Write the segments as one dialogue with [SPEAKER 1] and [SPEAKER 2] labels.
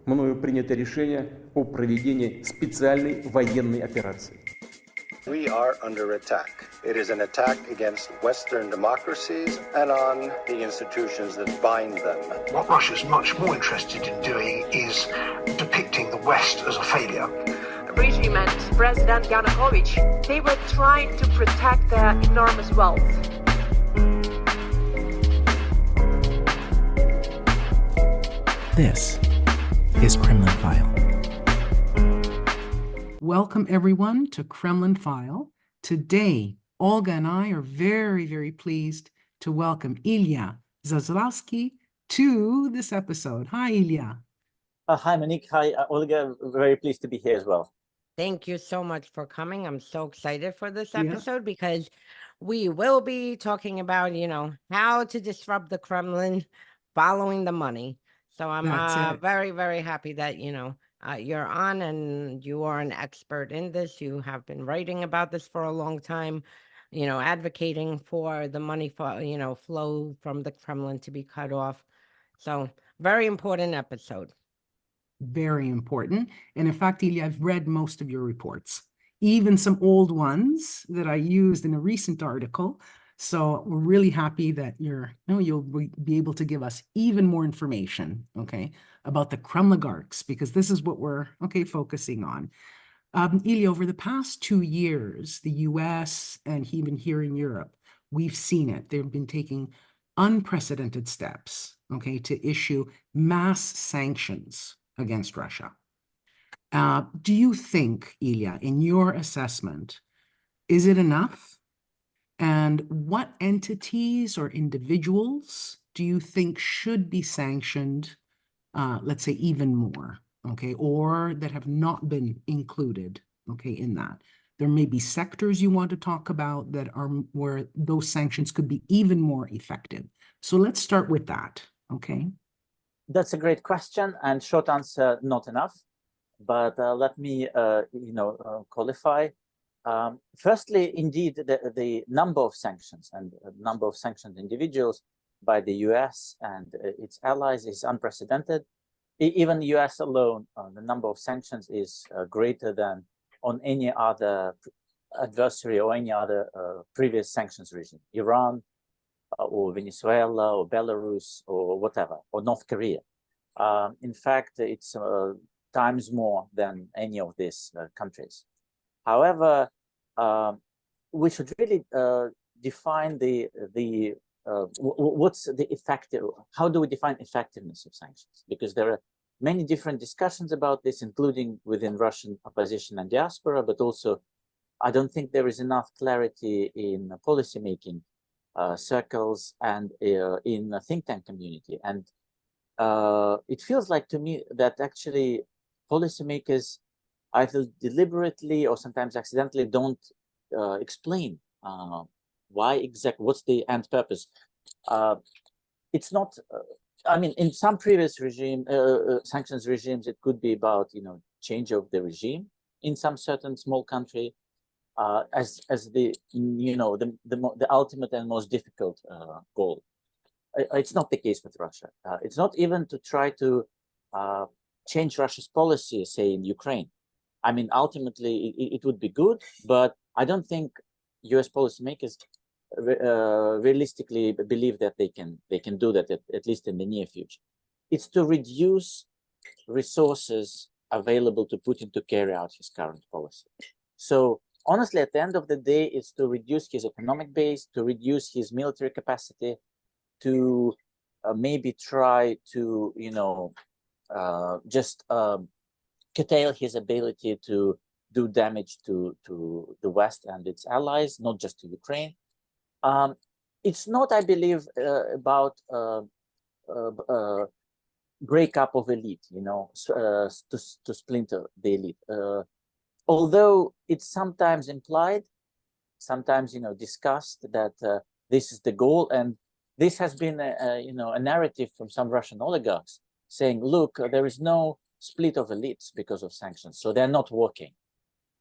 [SPEAKER 1] мною принято решение о проведении специальной военной операции.
[SPEAKER 2] We are under attack. It is an attack against Western democracies and on the institutions that bind them.
[SPEAKER 3] What Russia's much more interested in doing is depicting the West as a failure.
[SPEAKER 4] The regime and President Yanukovych, they were trying to protect their enormous wealth.
[SPEAKER 5] This is Kremlin File.
[SPEAKER 6] Welcome, everyone, to Kremlin File. Today, Olga and I are very, very pleased to welcome Ilya Zavslaskiy to this episode. Hi, Ilya.
[SPEAKER 7] Hi, Monique. Hi, Olga. Very pleased to be here as well.
[SPEAKER 8] Thank you so much for coming. I'm so excited for this episode because we will be talking about, how to disrupt the Kremlin following the money. So I'm very, very happy that, you're on and you are an expert in this. You have been writing about this for a long time, advocating for the money flow from the Kremlin to be cut off. So very important episode.
[SPEAKER 6] Very important. And in fact, Ilya, I've read most of your reports, even some old ones that I used in a recent article. So we're really happy that you'll be able to give us even more information, about the Kremligarchs, because this is what we're, focusing on. Ilya, over the past 2 years, the US and even here in Europe, we've seen it. They've been taking unprecedented steps, to issue mass sanctions against Russia. Do you think, Ilya, in your assessment, is it enough? And what entities or individuals do you think should be sanctioned, let's say even more, or that have not been included, in that? There may be sectors you want to talk about that are where those sanctions could be even more effective. So let's start with that,
[SPEAKER 7] That's a great question, and short answer, not enough. But let me, qualify. Firstly, indeed, the number of sanctions and number of sanctioned individuals by the US and its allies is unprecedented. Even the US alone, the number of sanctions is greater than on any other adversary or any other previous sanctions regime, Iran or Venezuela or Belarus or whatever, or North Korea. In fact, it's times more than any of these countries. However, we should really define what's the effective. How do we define effectiveness of sanctions? Because there are many different discussions about this, including within Russian opposition and diaspora, but also I don't think there is enough clarity in policymaking circles and in the think tank community. And it feels like to me that actually policymakers either deliberately or sometimes accidentally don't explain why exactly, what's the end purpose. It's not, in some previous sanctions regimes, it could be about, change of the regime in some certain small country as the, the ultimate and most difficult goal. It's not the case with Russia. It's not even to try to change Russia's policy, say in Ukraine. Ultimately, it would be good, but I don't think U.S. policymakers realistically believe that they can do that, at least in the near future. It's to reduce resources available to Putin to carry out his current policy. So honestly, at the end of the day, it's to reduce his economic base, to reduce his military capacity, to maybe try to, curtail his ability to do damage to the West and its allies, not just to Ukraine. It's not, I believe, about breakup of elite, to splinter the elite. Although it's sometimes implied, sometimes, discussed that this is the goal, and this has been, a narrative from some Russian oligarchs saying, look, there is no split of elites because of sanctions, so they're not working.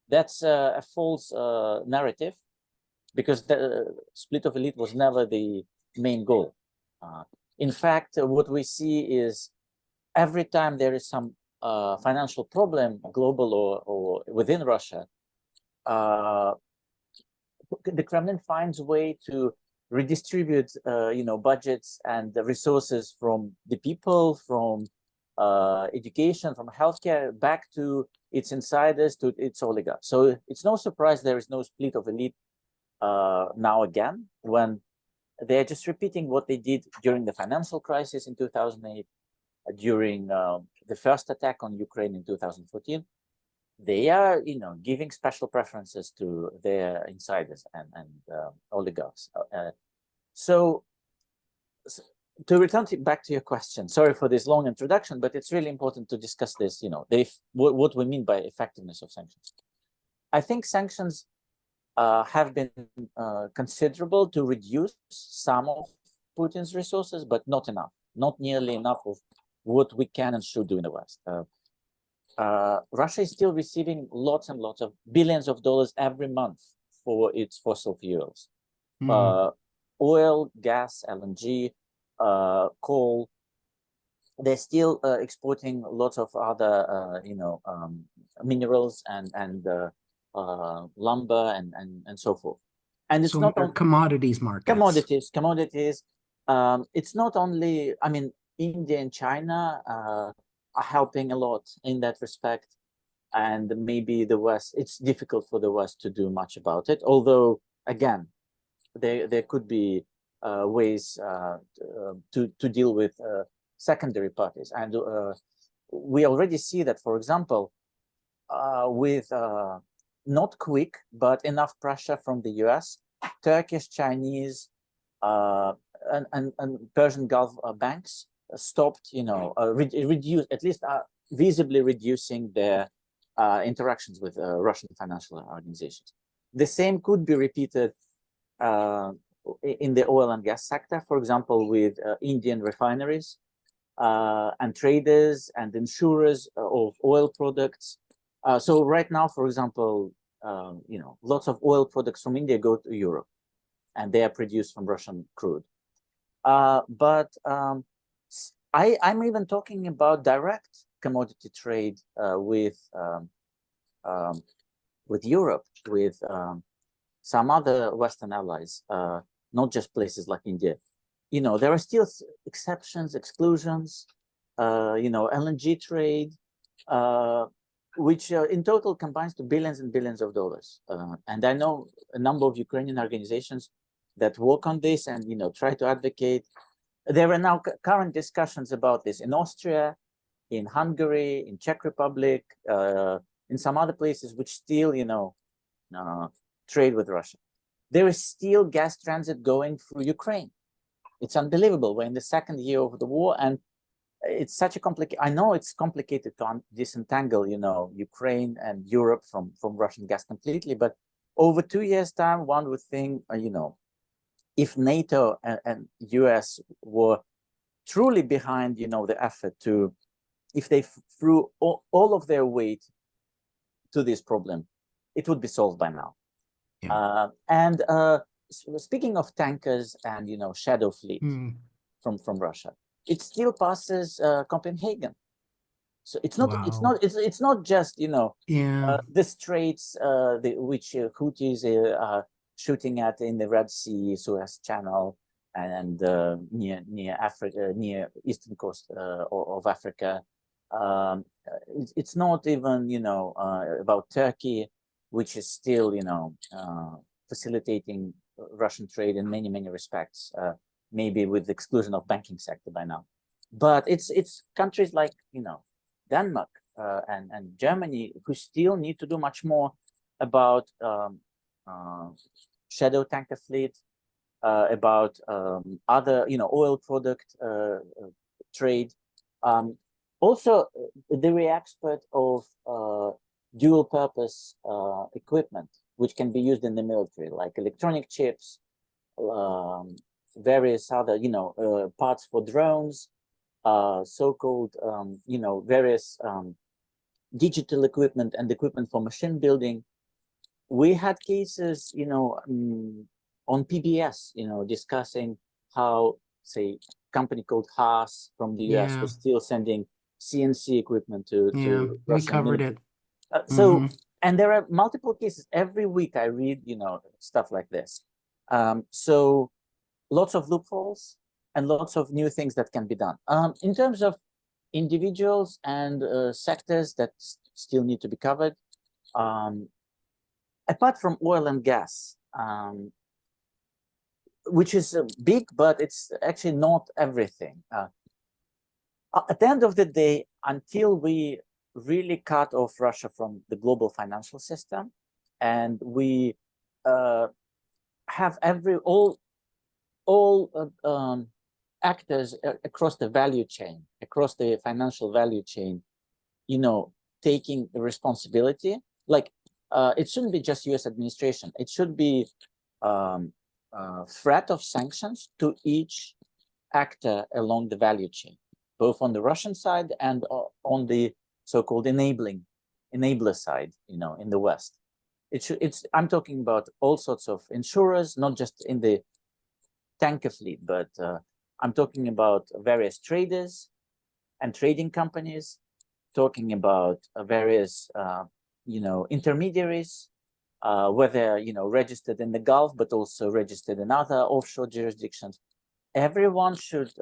[SPEAKER 7] That's a false narrative, because the split of elite was never the main goal. In fact, what we see is every time there is some financial problem, global or within Russia, the Kremlin finds a way to redistribute, budgets and the resources from the people, from education, from healthcare, back to its insiders, to its oligarchs. So it's no surprise there is no split of elite now again, when they're just repeating what they did during the financial crisis in 2008, during the first attack on Ukraine in 2014. They are, giving special preferences to their insiders and oligarchs. So to return back to your question, sorry for this long introduction, but it's really important to discuss this, what we mean by effectiveness of sanctions. I think sanctions have been considerable to reduce some of Putin's resources, but not enough, not nearly enough of what we can and should do in the West. Russia is still receiving lots and lots of billions of dollars every month for its fossil fuels. Oil, gas, LNG, coal. They're still exporting lots of other, minerals and lumber and so forth. And it's
[SPEAKER 6] So
[SPEAKER 7] not
[SPEAKER 6] on commodities markets.
[SPEAKER 7] Commodities. It's not only, India and China are helping a lot in that respect, and maybe the West, it's difficult for the West to do much about it, although again there could be ways to deal with secondary parties. And we already see that, for example, with not quick but enough pressure from the US, Turkish, Chinese and Persian Gulf banks stopped, reduce, at least visibly reducing their interactions with Russian financial organizations. The same could be repeated in the oil and gas sector, for example, with Indian refineries and traders and insurers of oil products. So right now, for example, lots of oil products from India go to Europe, and they are produced from Russian crude. But I'm even talking about direct commodity trade with Europe, with some other Western allies, not just places like India. There are still exceptions, exclusions, LNG trade, which in total combines to billions and billions of dollars. And I know a number of Ukrainian organizations that work on this and, try to advocate. There are now current discussions about this in Austria, in Hungary, in Czech Republic, in some other places which still, trade with Russia. There is still gas transit going through Ukraine. It's unbelievable. We're in the second year of the war, and it's such a I know it's complicated to disentangle, Ukraine and Europe from Russian gas completely, but over 2 years' time, one would think, if NATO and US were truly behind, the effort to, if they threw all of their weight to this problem, it would be solved by now. Yeah. And speaking of tankers and, shadow fleet from Russia, it still passes Copenhagen. So it's not, it's not just, the straits, which Houthis are shooting at in the Red Sea, Suez Channel, and near Africa, near eastern coast of Africa. It's not even, about Turkey, which is still, facilitating Russian trade in many, many respects, maybe with the exclusion of banking sector by now. But it's countries like, Denmark and Germany who still need to do much more about shadow tanker fleet, about other, oil product trade. Also, the re-export of dual purpose equipment, which can be used in the military, like electronic chips, various other, parts for drones, so-called, various digital equipment and equipment for machine building. We had cases, on PBS, discussing how, say, a company called Haas from the US was still sending CNC equipment to
[SPEAKER 6] Yeah, we
[SPEAKER 7] Russian
[SPEAKER 6] covered
[SPEAKER 7] military.
[SPEAKER 6] it.
[SPEAKER 7] So, and there are multiple cases. Every week I read, stuff like this. So lots of loopholes and lots of new things that can be done. In terms of individuals and sectors that still need to be covered, apart from oil and gas, which is big, but it's actually not everything. At the end of the day, until we really cut off Russia from the global financial system, and we have all actors across the value chain, across the financial value chain, taking the responsibility. Like it shouldn't be just U.S. administration. It should be threat of sanctions to each actor along the value chain, both on the Russian side and on the so-called enabler side, in the West. I'm talking about all sorts of insurers, not just in the tanker fleet, but I'm talking about various traders and trading companies, talking about various, intermediaries, whether, registered in the Gulf, but also registered in other offshore jurisdictions. Everyone should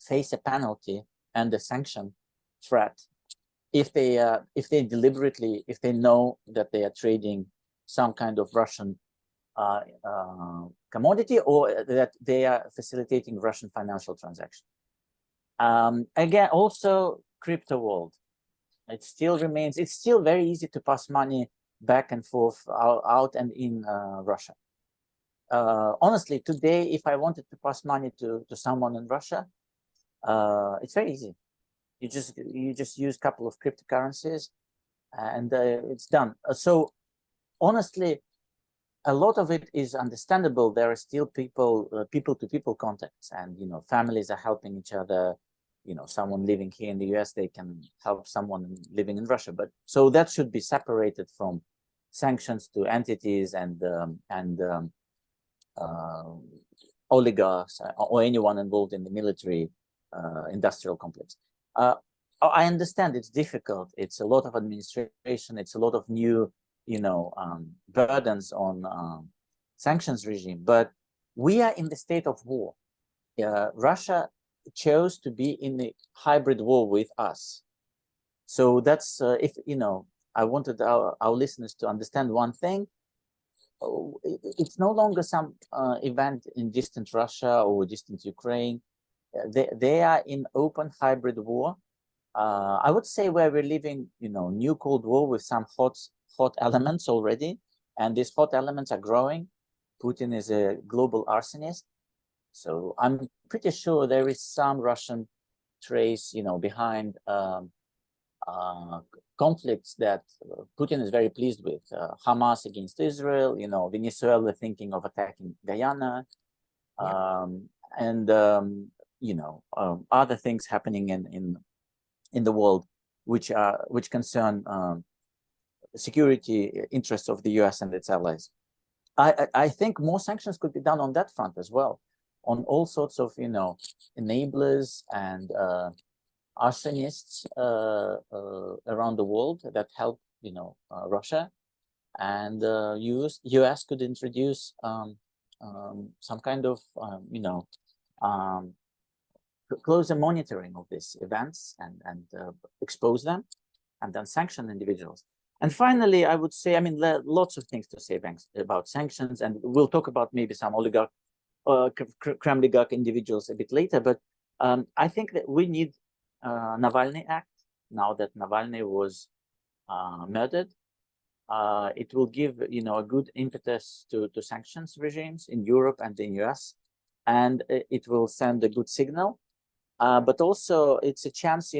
[SPEAKER 7] face a penalty and a sanction threat if they deliberately, if they know that they are trading some kind of Russian commodity, or that they are facilitating Russian financial transactions. Again, also crypto world. It still remains, it's still very easy to pass money back and forth out and in Russia. Honestly, today, if I wanted to pass money to someone in Russia, it's very easy. You just use a couple of cryptocurrencies, and it's done. So honestly, a lot of it is understandable. There are still people-to-people contacts, and families are helping each other. Someone living here in the US, they can help someone living in Russia. But so that should be separated from sanctions to entities and oligarchs or anyone involved in the military industrial complex. I understand it's difficult. It's a lot of administration. It's a lot of new, burdens on sanctions regime. But we are in the state of war. Russia chose to be in a hybrid war with us. So that's I wanted our listeners to understand one thing. It's no longer some event in distant Russia or distant Ukraine. They are in open hybrid war. I would say where we're living, new Cold War with some hot elements already, and these hot elements are growing. Putin is a global arsonist, so I'm pretty sure there is some Russian trace, behind conflicts that Putin is very pleased with. Hamas against Israel, Venezuela thinking of attacking Guyana, and other things happening in the world which concern security interests of the US and its allies. I think more sanctions could be done on that front as well, on all sorts of enablers and arsonists around the world that help Russia, and US could introduce some kind of closer monitoring of these events and expose them, and then sanction individuals. And finally, I would say, there are lots of things to say about sanctions, and we'll talk about maybe some oligarch, Kremligarch individuals a bit later. But I think that we need Navalny Act now that Navalny was murdered. It will give a good impetus to sanctions regimes in Europe and in US, and it will send a good signal. But also, it's a chance,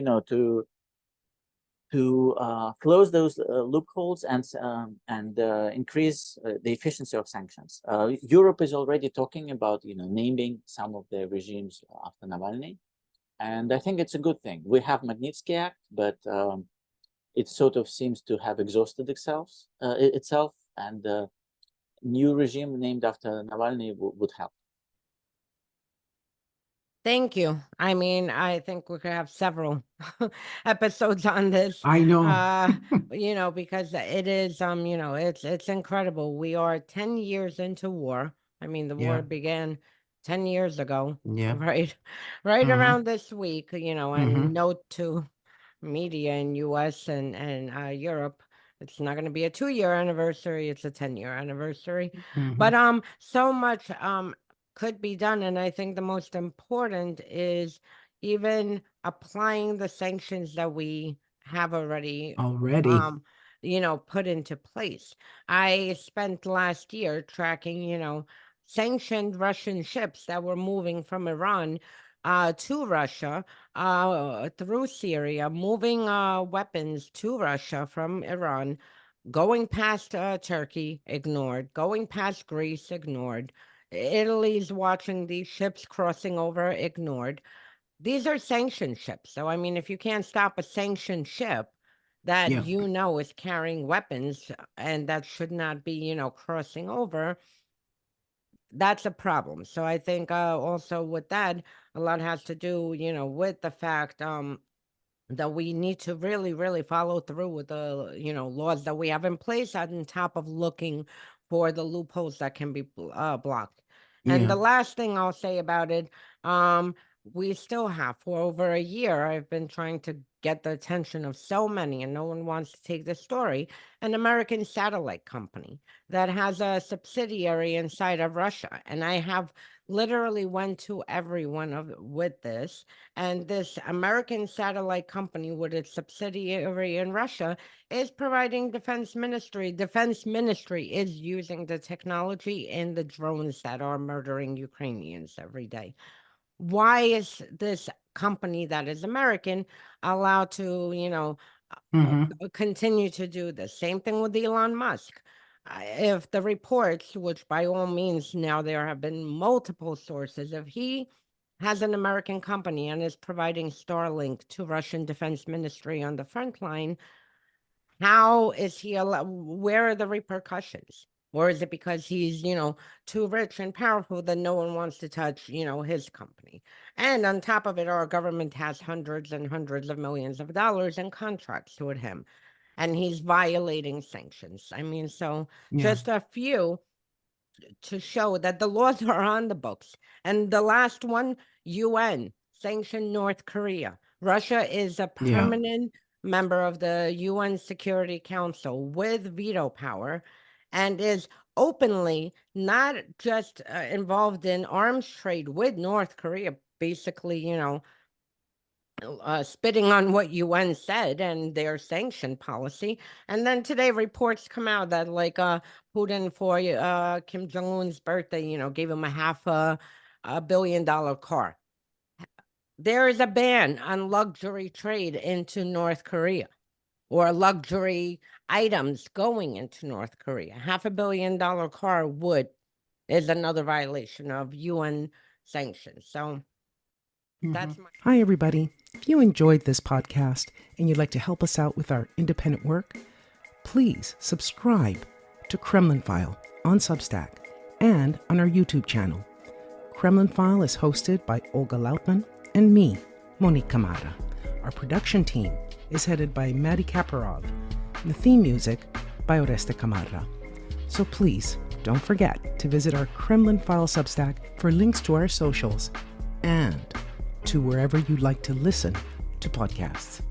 [SPEAKER 7] to close those loopholes and increase the efficiency of sanctions. Europe is already talking about, naming some of the regimes after Navalny, and I think it's a good thing. We have Magnitsky Act, but it sort of seems to have exhausted itself, and a new regime named after Navalny would help.
[SPEAKER 8] Thank you. I mean, I think we could have several episodes on this.
[SPEAKER 6] I know.
[SPEAKER 8] Because it is it's incredible. We are 10 years into war. I mean, the war
[SPEAKER 6] Yeah.
[SPEAKER 8] began 10 years ago,
[SPEAKER 6] Yeah.
[SPEAKER 8] right?
[SPEAKER 6] Mhm.
[SPEAKER 8] Around this week,
[SPEAKER 6] Mhm.
[SPEAKER 8] and note to media in US and Europe, it's not going to be a 2-year anniversary, it's a 10-year anniversary. But
[SPEAKER 6] Mhm.
[SPEAKER 8] so much could be done, and I think the most important is even applying the sanctions that we have already
[SPEAKER 6] Already.
[SPEAKER 8] put into place. I spent last year tracking sanctioned Russian ships that were moving from Iran to Russia through Syria, moving weapons to Russia from Iran, going past Turkey, ignored, going past Greece, ignored. Italy's watching these ships crossing over, ignored. These are sanctioned ships. So, I mean, if you can't stop a sanctioned ship that
[SPEAKER 6] Yeah.
[SPEAKER 8] is carrying weapons and that should not be crossing over, that's a problem. So I think also with that, a lot has to do with the fact that we need to really, really follow through with the laws that we have in place, on top of looking for the loopholes that can be blocked. And the
[SPEAKER 6] Yeah.
[SPEAKER 8] last thing I'll say about it, um, we still have, for over a year, I've been trying to get the attention of so many, and no one wants to take the story, an American satellite company that has a subsidiary inside of Russia. And I have literally went to everyone with this. And this American satellite company with its subsidiary in Russia is providing defense ministry. Defense ministry is using the technology in the drones that are murdering Ukrainians every day. Why is this company that is American allowed to,
[SPEAKER 6] Mhm.
[SPEAKER 8] continue to do this? Same thing with Elon Musk. If the reports, which by all means now there have been multiple sources, if he has an American company and is providing Starlink to Russian Defense Ministry on the front line, how is he allowed? Where are the repercussions? Or is it because he's, too rich and powerful that no one wants to touch, his company? And on top of it, our government has hundreds and hundreds of millions of dollars in contracts with him, and he's violating sanctions. I mean, so
[SPEAKER 6] Yeah.
[SPEAKER 8] just a few to show that the laws are on the books. And the last one, UN sanctioned North Korea. Russia is a
[SPEAKER 6] Yeah.
[SPEAKER 8] permanent member of the UN Security Council with veto power and is openly not just involved in arms trade with North Korea, basically, spitting on what UN said and their sanction policy. And then today reports come out that Putin for Kim Jong-un's birthday, gave him a $500 million car. There is a ban on luxury trade into North Korea or luxury items going into North Korea. $500 million car is another violation of UN sanctions. So that's my.
[SPEAKER 6] Hi, everybody. If you enjoyed this podcast and you'd like to help us out with our independent work, please subscribe to Kremlin File on Substack and on our YouTube channel. Kremlin File is hosted by Olga Lautman and me, Monique Camara. Our production team is headed by Maddie Kaparov, and the theme music by Oreste Camarra. So please don't forget to visit our Kremlin File Substack for links to our socials and to wherever you'd like to listen to podcasts.